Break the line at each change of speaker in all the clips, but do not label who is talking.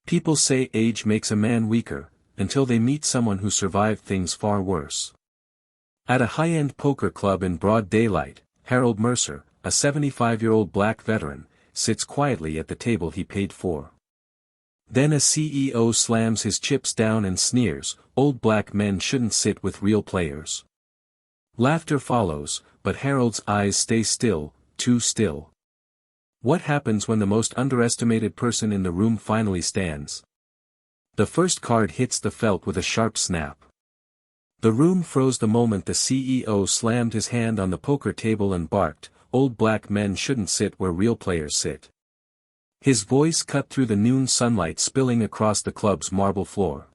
People say age makes a man weaker, until they meet someone who survived things far worse. At a high-end poker club in broad daylight, Harold Mercer, a 75-year-old black veteran, sits quietly at the table he paid for. Then a CEO slams his chips down and sneers, "Old black men shouldn't sit with real players." Laughter follows, but Harold's eyes stay still, too still. What happens when the most underestimated person in the room finally stands? The first card hits the felt with a sharp snap. The room froze the moment the CEO slammed his hand on the poker table and barked, "Old black men shouldn't sit where real players sit." His voice cut through the noon sunlight spilling across the club's marble floor.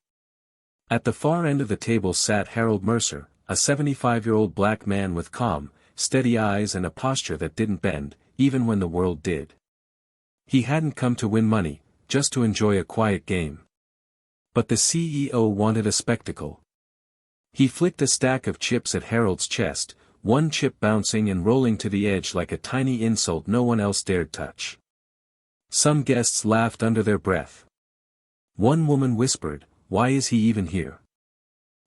At the far end of the table sat Harold Mercer, a 75-year-old black man with calm, steady eyes and a posture that didn't bend, even when the world did. He hadn't come to win money, just to enjoy a quiet game. But the CEO wanted a spectacle. He flicked a stack of chips at Harold's chest, one chip bouncing and rolling to the edge like a tiny insult no one else dared touch. Some guests laughed under their breath. One woman whispered, "Why is he even here?"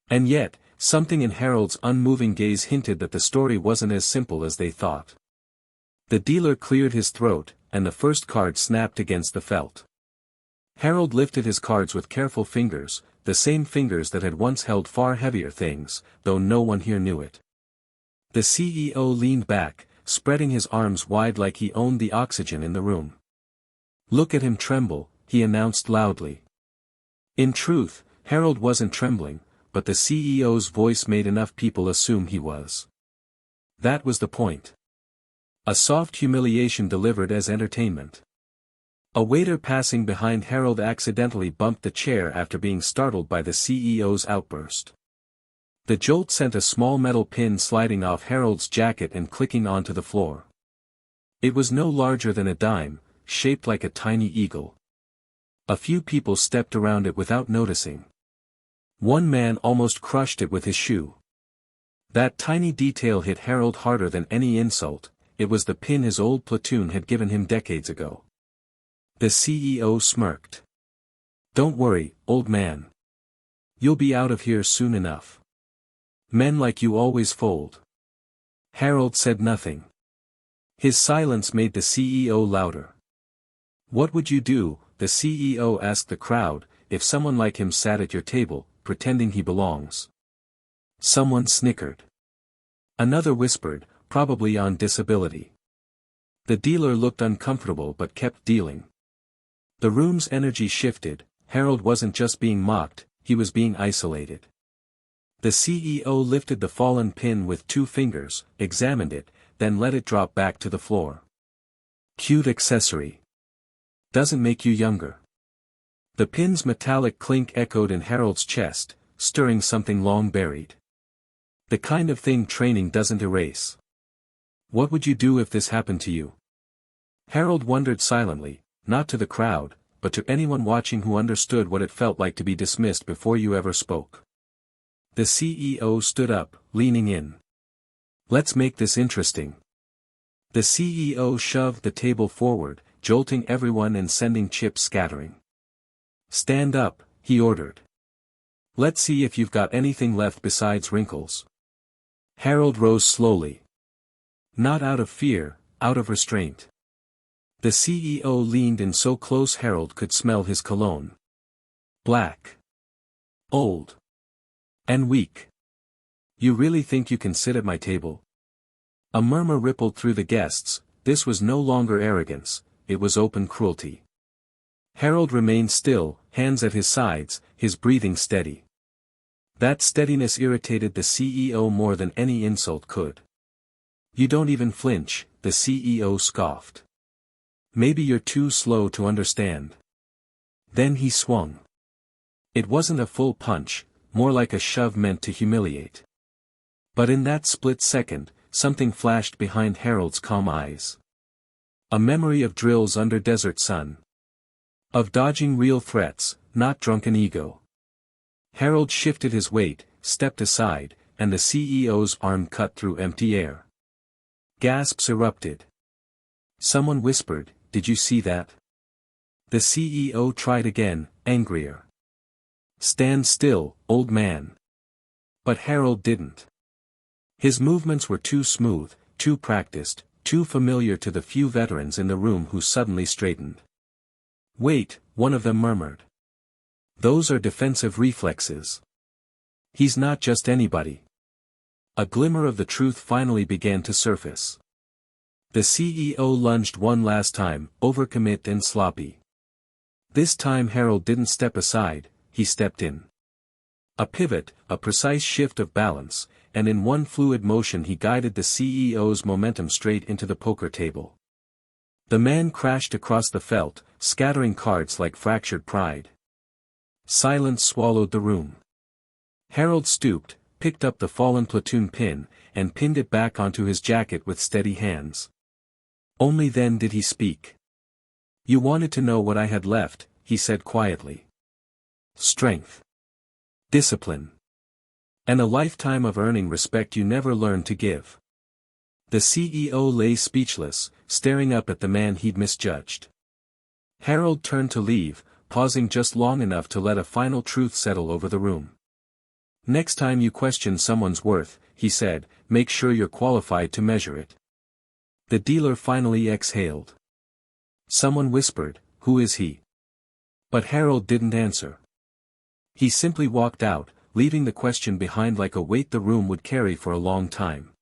And yet, something in Harold's unmoving gaze hinted that the story wasn't as simple as they thought. The dealer cleared his throat, and the first card snapped against the felt. Harold lifted his cards with careful fingers, the same fingers that had once held far heavier things, though no one here knew it. The CEO leaned back, spreading his arms wide like he owned the oxygen in the room. "Look at him tremble," he announced loudly. In truth, Harold wasn't trembling, but the CEO's voice made enough people assume he was. That was the point. A soft humiliation delivered as entertainment. A waiter passing behind Harold accidentally bumped the chair after being startled by the CEO's outburst. The jolt sent a small metal pin sliding off Harold's jacket and clicking onto the floor. It was no larger than a dime, shaped like a tiny eagle. A few people stepped around it without noticing. One man almost crushed it with his shoe. That tiny detail hit Harold harder than any insult. It was the pin his old platoon had given him decades ago. The CEO smirked. "Don't worry, old man. You'll be out of here soon enough. Men like you always fold." Harold said nothing. His silence made the CEO louder. "What would you do," the CEO asked the crowd, "if someone like him sat at your table, pretending he belongs?" Someone snickered. Another whispered, "Probably on disability." The dealer looked uncomfortable but kept dealing. The room's energy shifted. Harold wasn't just being mocked, he was being isolated. The CEO lifted the fallen pin with 2 fingers, examined it, then let it drop back to the floor. "Cute accessory. Doesn't make you younger." The pin's metallic clink echoed in Harold's chest, stirring something long buried. The kind of thing training doesn't erase. "What would you do if this happened to you?" Harold wondered silently, not to the crowd, but to anyone watching who understood what it felt like to be dismissed before you ever spoke. The CEO stood up, leaning in. "Let's make this interesting." The CEO shoved the table forward, jolting everyone and sending chips scattering. "Stand up," he ordered. "Let's see if you've got anything left besides wrinkles." Harold rose slowly. Not out of fear, out of restraint. The CEO leaned in so close Harold could smell his cologne. "Black. Old. And weak. You really think you can sit at my table?" A murmur rippled through the guests. This was no longer arrogance, it was open cruelty. Harold remained still, hands at his sides, his breathing steady. That steadiness irritated the CEO more than any insult could. "You don't even flinch," the CEO scoffed. "Maybe you're too slow to understand." Then he swung. It wasn't a full punch, more like a shove meant to humiliate. But in that split second, something flashed behind Harold's calm eyes. A memory of drills under desert sun. Of dodging real threats, not drunken ego. Harold shifted his weight, stepped aside, and the CEO's arm cut through empty air. Gasps erupted. Someone whispered, "Did you see that?" The CEO tried again, angrier. "Stand still, old man." But Harold didn't. His movements were too smooth, too practiced, too familiar to the few veterans in the room who suddenly straightened. "Wait," one of them murmured. "Those are defensive reflexes. He's not just anybody." A glimmer of the truth finally began to surface. The CEO lunged one last time, overcommit and sloppy. This time Harold didn't step aside, he stepped in. A pivot, a precise shift of balance, and in one fluid motion he guided the CEO's momentum straight into the poker table. The man crashed across the felt, scattering cards like fractured pride. Silence swallowed the room. Harold stooped, picked up the fallen platoon pin, and pinned it back onto his jacket with steady hands. Only then did he speak. "You wanted to know what I had left," he said quietly. "Strength. Discipline. And a lifetime of earning respect you never learned to give." The CEO lay speechless, staring up at the man he'd misjudged. Harold turned to leave, pausing just long enough to let a final truth settle over the room. "Next time you question someone's worth," he said, "make sure you're qualified to measure it." The dealer finally exhaled. Someone whispered, "Who is he?" But Harold didn't answer. He simply walked out, leaving the question behind like a weight the room would carry for a long time.